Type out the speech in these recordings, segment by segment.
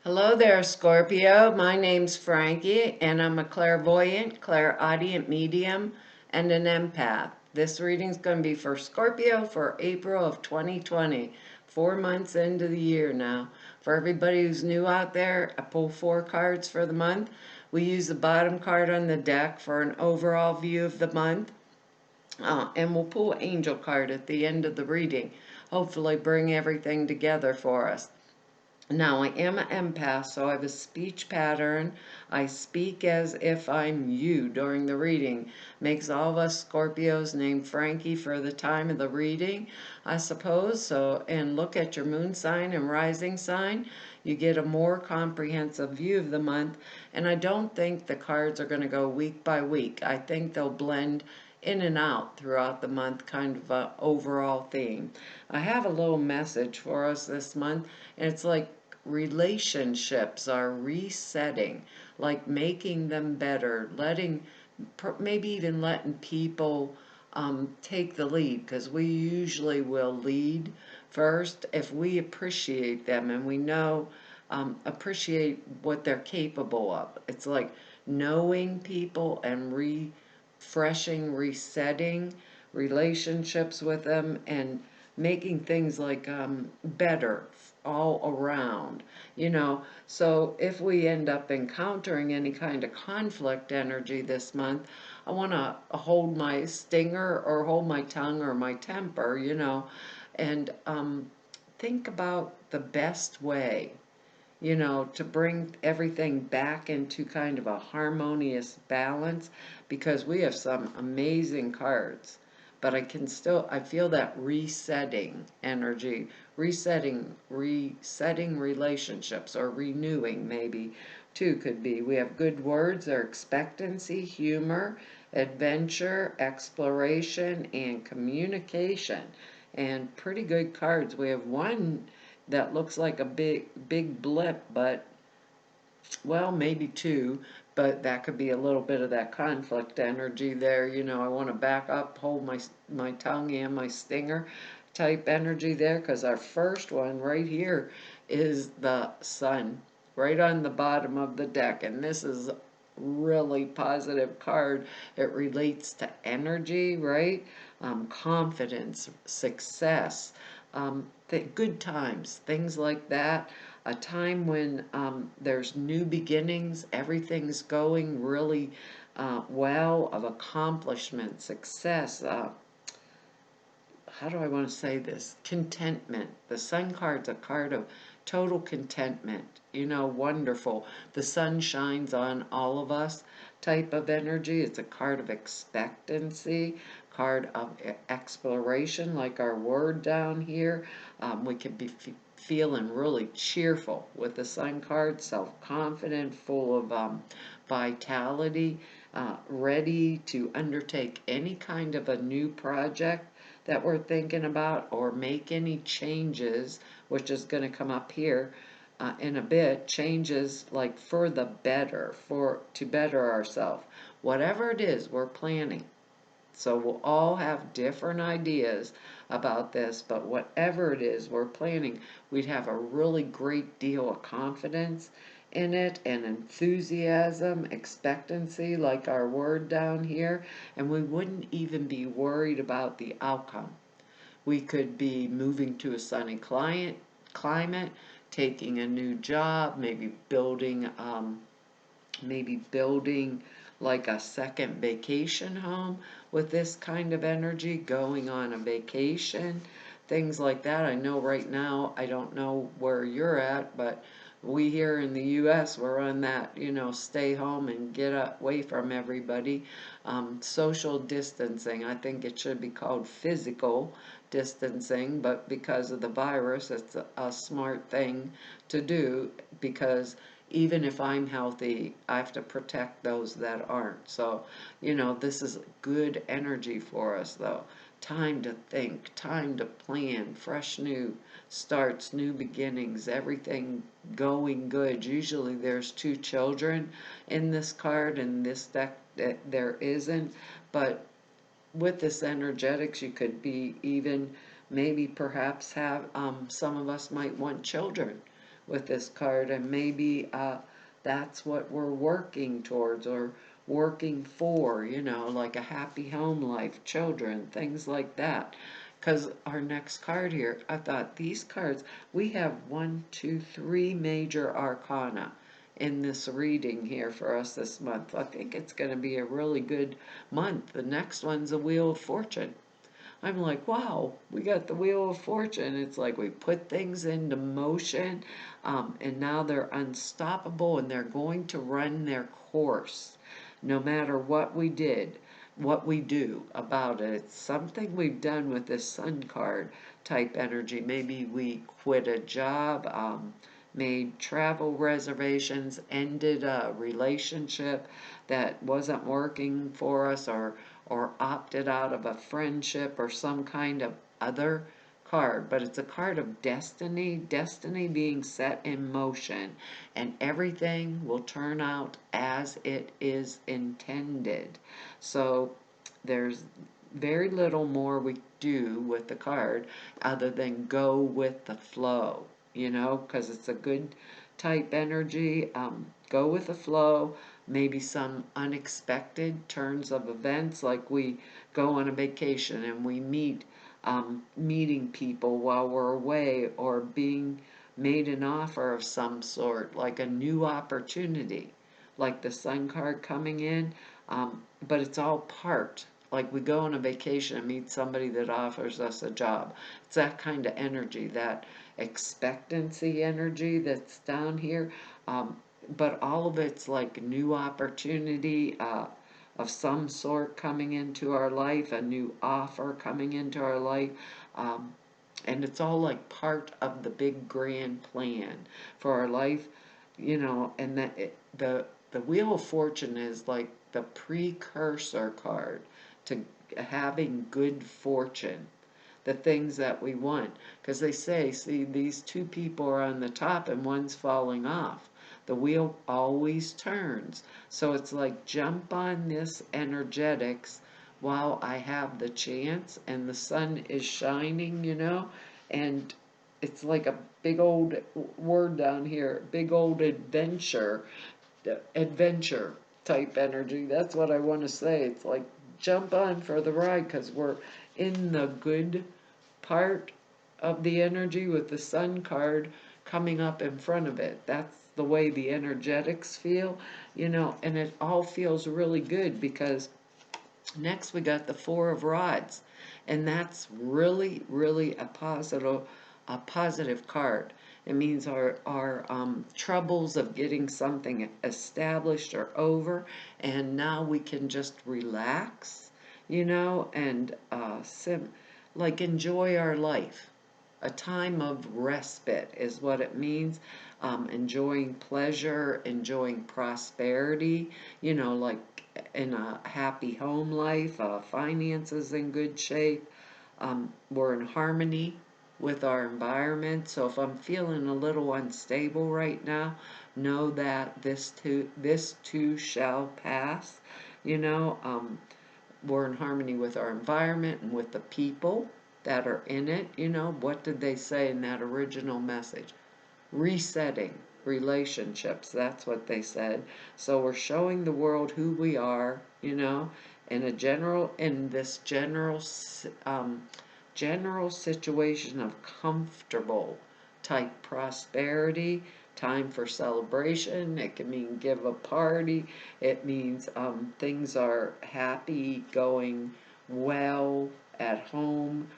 Hello there, Scorpio. My name's Frankie, and I'm a clairvoyant, clairaudient medium, and an empath. This reading's going to be for Scorpio for April of 2020, 4 months into the year now. For everybody who's new out there, I pull 4 cards for the month. We use the bottom card on the deck for an overall view of the month, and we'll pull an angel card at the end of the reading. Hopefully, bring everything together for us. Now, I am an empath, so I have a speech pattern. I speak as if I'm you during the reading. Makes all of us Scorpios named Frankie for the time of the reading, I suppose. So, and look at your moon sign and rising sign. You get a more comprehensive view of the month. And I don't think the cards are going to go week by week. I think they'll blend in and out throughout the month, kind of a overall theme. I have a little message for us this month, and it's like relationships are resetting, like making them better, maybe even letting people take the lead, because we usually will lead first if we appreciate them and we know, appreciate what they're capable of. It's like knowing people and refreshing, resetting relationships with them and making things like better all around, so if we end up encountering any kind of conflict energy this month, I want to hold my stinger or hold my tongue or my temper, and think about the best way, to bring everything back into kind of a harmonious balance, because we have some amazing cards. But I feel that resetting energy, resetting relationships, or renewing maybe too could be. We have good words, or expectancy, humor, adventure, exploration, and communication. And pretty good cards. We have one that looks like a big blip, but well, maybe two, but that could be a little bit of that conflict energy there. I want to back up, hold my tongue and my stinger type energy there, because our first one right here is the sun, right on the bottom of the deck, and this is really positive card. It relates to energy, right? Confidence, success, good times, things like that. A time when there's new beginnings, everything's going really well, of accomplishment, success. How do I want to say this? Contentment. The sun card's a card of total contentment. Wonderful. The sun shines on all of us type of energy. It's a card of expectancy, card of exploration, like our word down here. We can be feeling really cheerful with the sun card, self-confident, full of vitality, ready to undertake any kind of a new project that we're thinking about, or make any changes, which is going to come up here in a bit. Changes like for the better, to better ourselves. Whatever it is we're planning. So we'll all have different ideas about this, but whatever it is we're planning, we'd have a really great deal of confidence in it, and enthusiasm, expectancy, like our word down here, and we wouldn't even be worried about the outcome. We could be moving to a sunny climate, taking a new job, maybe building like a second vacation home with this kind of energy, going on a vacation, things like that. I know right now, I don't know where you're at, but we here in the US, we're on that, stay home and get away from everybody. Social distancing, I think it should be called physical distancing, but because of the virus, it's a smart thing to do, because even if I'm healthy, I have to protect those that aren't. So, this is good energy for us, though. Time to think, time to plan, fresh new starts, new beginnings, everything going good. Usually there's two children in this card, and this deck there isn't, but with this energetics, you could be even, maybe perhaps have, some of us might want children with this card, and maybe that's what we're working towards or working for, like a happy home life, children, things like that. Because our next card here, I thought these cards, we have one, two, three major arcana in this reading here for us this month. I think it's going to be a really good month. The next one's a Wheel of Fortune. I'm like, wow, we got the Wheel of Fortune. It's like we put things into motion, and now they're unstoppable and they're going to run their course no matter what we did, what we do about it. It's something we've done with this Sun card type energy. Maybe we quit a job, made travel reservations, ended a relationship that wasn't working for us, or opted out of a friendship or some kind of other card. But it's a card of destiny being set in motion, and everything will turn out as it is intended. So there's very little more we do with the card other than go with the flow, because it's a good type energy. Go with the flow. Maybe some unexpected turns of events, like we go on a vacation and we meeting people while we're away, or being made an offer of some sort, like a new opportunity, like the Sun card coming in. But it's all part. Like we go on a vacation and meet somebody that offers us a job. It's that kind of energy, that expectancy energy that's down here. But all of it's like new opportunity of some sort coming into our life, a new offer coming into our life. Um, and it's all like part of the big grand plan for our life, and the Wheel of Fortune is like the precursor card to having good fortune, the things that we want. Because they say, see, these two people are on the top and one's falling off. The wheel always turns. So it's like, jump on this energetics while I have the chance and the sun is shining, and it's like a big old word down here, big old adventure type energy. That's what I want to say. It's like, jump on for the ride, because we're in the good part of the energy with the Sun card coming up in front of it. That's the way the energetics feel, and it all feels really good, because next we got the Four of Rods, and that's really, really a positive card. It means our troubles of getting something established are over, and now we can just relax, and like enjoy our life. A time of respite is what it means. Enjoying pleasure, enjoying prosperity, like in a happy home life, finances in good shape. We're in harmony with our environment. So if I'm feeling a little unstable right now, know that this too shall pass. You know, um, we're in harmony with our environment and with the people that are in it. What did they say in that original message? Resetting relationships, that's what they said. So we're showing the world who we are, in this general situation of comfortable type prosperity. Time for celebration. It can mean give a party. It means things are happy, going well at home,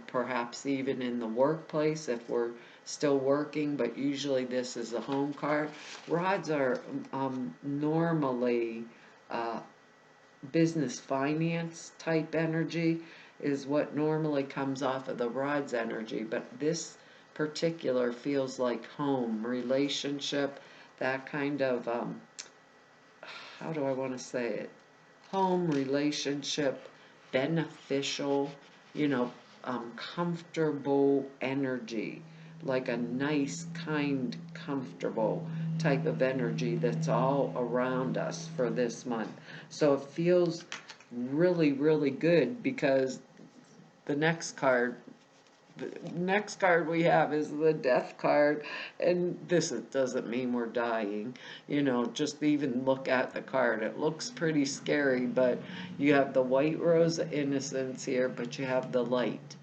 perhaps even in the workplace if we're still working, but usually this is a home card. Rods are normally uh, business finance type energy is what normally comes off of the rod's energy, but this particular feels like home, relationship, that kind of, how do I want to say it? Home, relationship, beneficial, comfortable energy, like a nice, kind, comfortable type of energy that's all around us for this month. So it feels really, really good, because the next card The next card we have is the death card, and doesn't mean we're dying. Just even look at the card. It looks pretty scary, but you have the white rose of innocence here, but you have the light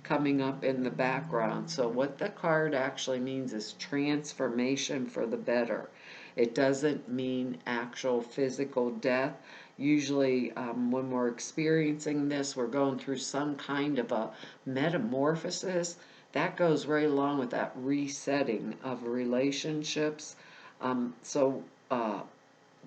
coming up in the background. So what the card actually means is transformation for the better. It doesn't mean actual physical death. Usually, when we're experiencing this, we're going through some kind of a metamorphosis. That goes right along with that resetting of relationships. So,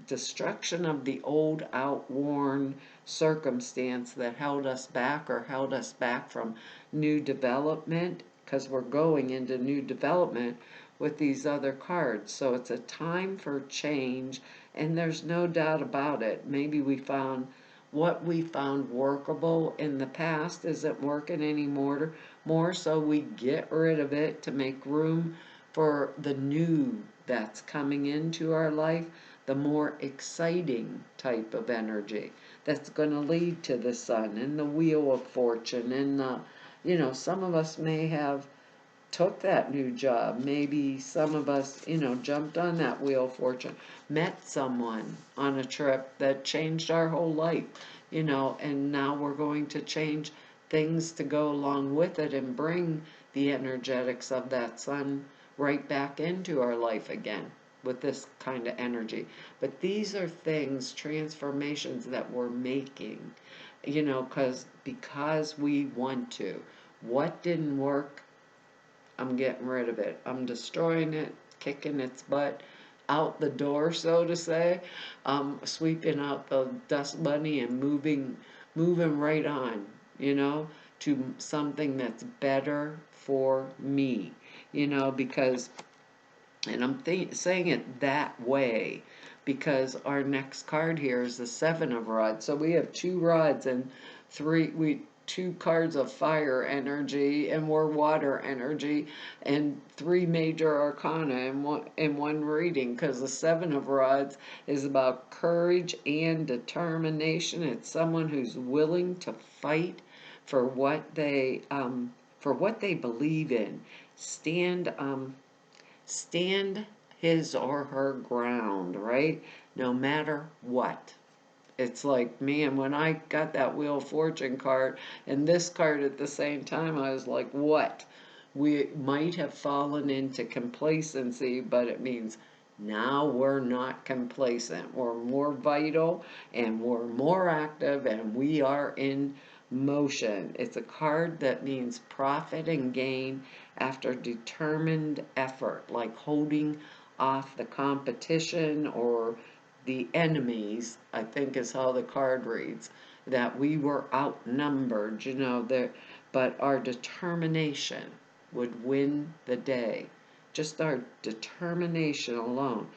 destruction of the old, outworn circumstance that held us back or held us back from new development, because we're going into new development with these other cards. So it's a time for change, and there's no doubt about it. Maybe what we found workable in the past isn't working anymore, so we get rid of it to make room for the new that's coming into our life, the more exciting type of energy that's going to lead to the sun and the wheel of fortune. And some of us may have took that new job. Maybe some of us, jumped on that wheel of fortune, met someone on a trip that changed our whole life, and now we're going to change things to go along with it and bring the energetics of that sun right back into our life again with this kind of energy. But these are things, transformations that we're making, because we want to. What didn't work, I'm getting rid of it. I'm destroying it, kicking its butt out the door, so to say. Sweeping out the dust bunny and moving right on, to something that's better for me, because, and I'm saying it that way because our next card here is the Seven of Rods. So we have two rods and two cards of fire energy, and we're water energy, and three major arcana in one reading, because the Seven of Rods is about courage and determination. It's someone who's willing to fight for what they believe in. Stand his or her ground, right? No matter what. It's like, man, when I got that Wheel of Fortune card and this card at the same time, I was like, what? We might have fallen into complacency, but it means now we're not complacent. We're more vital and we're more active and we are in motion. It's a card that means profit and gain after determined effort, like holding off the competition or the enemies, I think is how the card reads, that we were outnumbered, but our determination would win the day. Just our determination alone.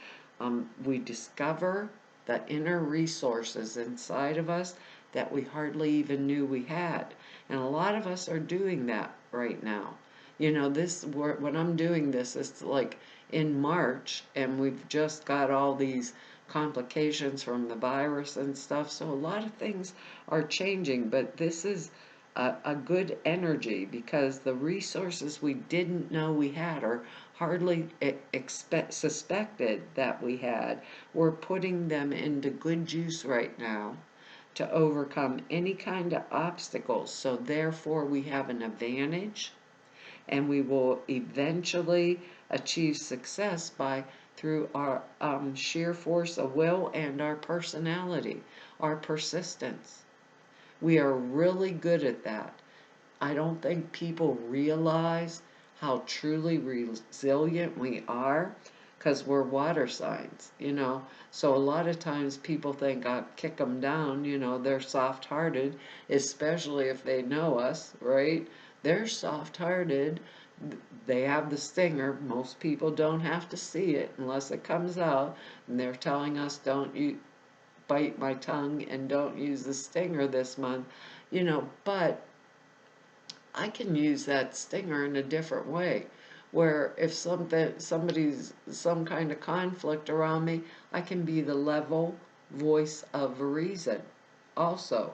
We discover the inner resources inside of us that we hardly even knew we had. And a lot of us are doing that right now. When I'm doing this, it's like in March, and we've just got all these complications from the virus and stuff. So a lot of things are changing, but this is a good energy because the resources we didn't know we had or hardly suspected that we had, we're putting them into good use right now to overcome any kind of obstacles. So therefore we have an advantage, and we will eventually achieve success through our sheer force of will and our personality, our persistence. We are really good at that. I don't think people realize how truly resilient we are because we're water signs. So a lot of times people think I'll kick them down, they're soft-hearted, especially if they know us, right? They're soft-hearted. They have the stinger. Most people don't have to see it unless it comes out, and they're telling us, don't you bite my tongue and don't use the stinger this month, but I can use that stinger in a different way, where if somebody's some kind of conflict around me, I can be the level voice of reason also.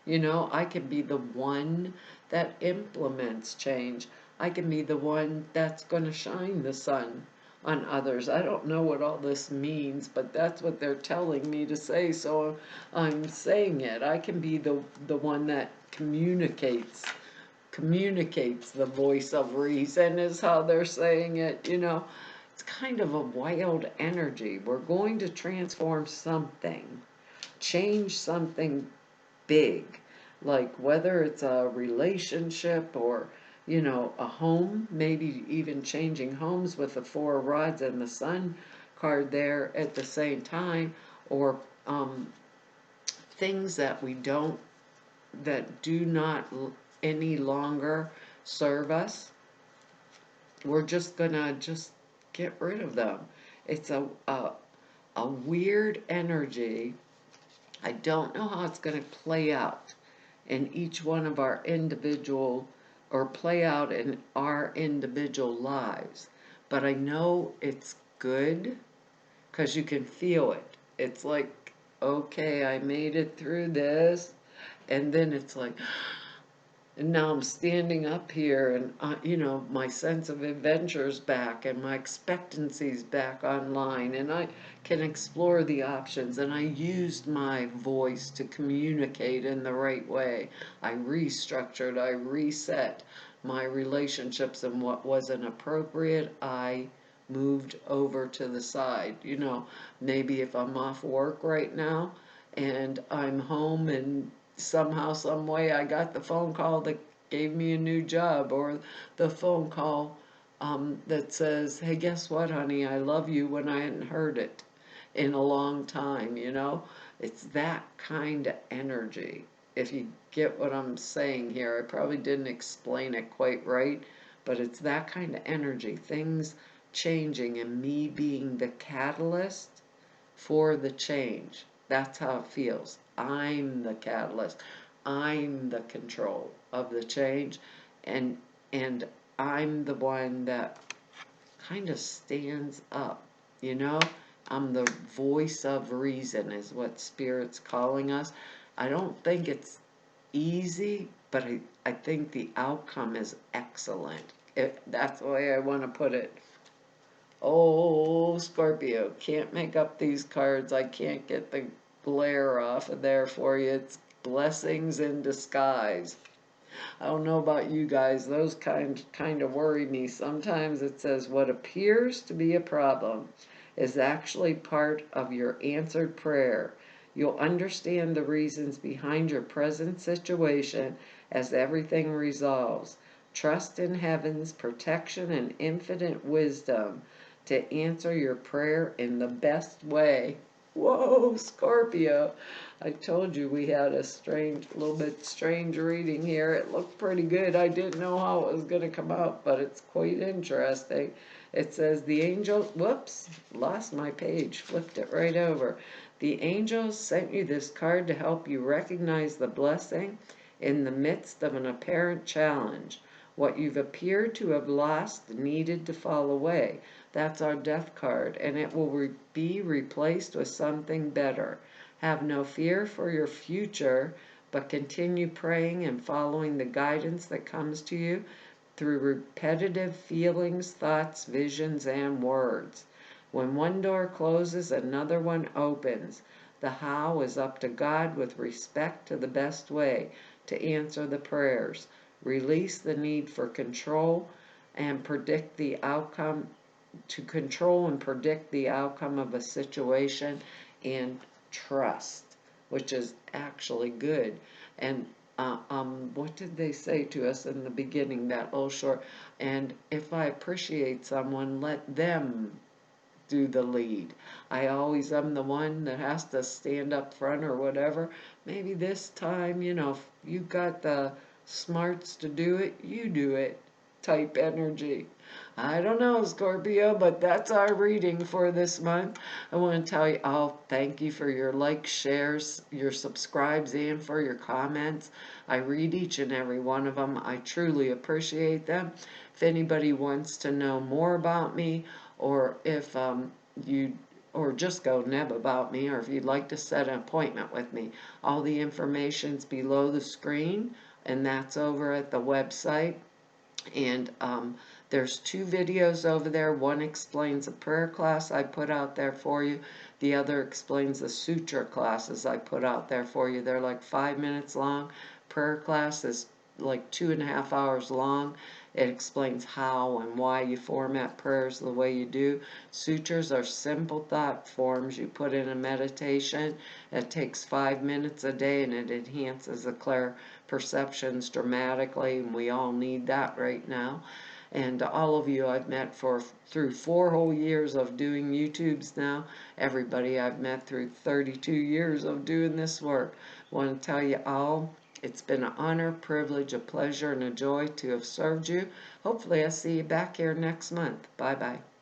I can be the one that implements change. I can be the one that's going to shine the sun on others. I don't know what all this means, but that's what they're telling me to say, so I'm saying it. I can be the one that communicates the voice of reason, is how they're saying it, you know. It's kind of a wild energy. We're going to transform something, change something big, like whether it's a relationship or, you know, a home, maybe even changing homes with the four rods and the sun card there at the same time, or things that we don't, that do not any longer serve us. We're just gonna just get rid of them. It's a weird energy. I don't know how it's going to play out in each one of our individual, or play out in our individual lives. But I know it's good because you can feel it. It's like, okay, I made it through this. And then it's like, and now I'm standing up here, and you know, my sense of adventure's back and my expectancy's back online, and I can explore the options, and I used my voice to communicate in the right way. I restructured, I reset my relationships, and what wasn't appropriate, I moved over to the side. You know, maybe if I'm off work right now and I'm home, and somehow, some way, I got the phone call that gave me a new job, or the phone call that says, hey, guess what, honey, I love you, when I hadn't heard it in a long time, you know? It's that kind of energy. If you get what I'm saying here, I probably didn't explain it quite right, but it's that kind of energy. Things changing and me being the catalyst for the change. That's how it feels. I'm the catalyst. I'm the control of the change, and and I'm the one that kind of stands up, you know? I'm the voice of reason, is what Spirit's calling us. I don't think it's easy, but I think the outcome is excellent. That's the way I want to put it. Oh, Scorpio, can't make up these cards. I can't get the glare off of there for you. It's blessings in disguise. I don't know about you guys. Those kind of worry me. Sometimes it says what appears to be a problem is actually part of your answered prayer. You'll understand the reasons behind your present situation as everything resolves. Trust in heaven's protection and infinite wisdom to answer your prayer in the best way. Whoa, Scorpio. I told you we had a little bit strange reading here. It looked pretty good. I didn't know how it was going to come out, but it's quite interesting. It says the angel, whoops, lost my page, flipped it right over. The angels sent you this card to help you recognize the blessing in the midst of an apparent challenge. What you've appeared to have lost needed to fall away. That's our death card, and it will be replaced with something better. Have no fear for your future, but continue praying and following the guidance that comes to you through repetitive feelings, thoughts, visions, and words. When one door closes, another one opens. The how is up to God with respect to the best way to answer the prayers. Release the need for control and predict the outcome, to control and predict the outcome of a situation, and trust, which is actually good. And what did they say to us in the beginning, that little short? And if I appreciate someone, let them do the lead. I always am the one that has to stand up front or whatever. Maybe this time, you know, if you got the smarts to do it, you do it type energy. I don't know, Scorpio, but that's our reading for this month. I want to tell you, thank you for your likes, shares, your subscribes, and for your comments. I read each and every one of them. I truly appreciate them. If anybody wants to know more about me, or if or just go neb about me, or if you'd like to set an appointment with me, all the information's below the screen and that's over at the website. And there's 2 videos over there. One explains a prayer class I put out there for you. The other explains the suture classes I put out there for you. They're like 5 minutes long. Prayer class is like 2.5 hours long. It explains how and why you format prayers the way you do. Sutures are simple thought forms you put in a meditation. It takes 5 minutes a day, and it enhances the clair perceptions dramatically, and we all need that right now. And all of you I've met through 4 whole years of doing YouTubes now. Everybody I've met through 32 years of doing this work. I want to tell you all, it's been an honor, privilege, a pleasure, and a joy to have served you. Hopefully I'll see you back here next month. Bye-bye.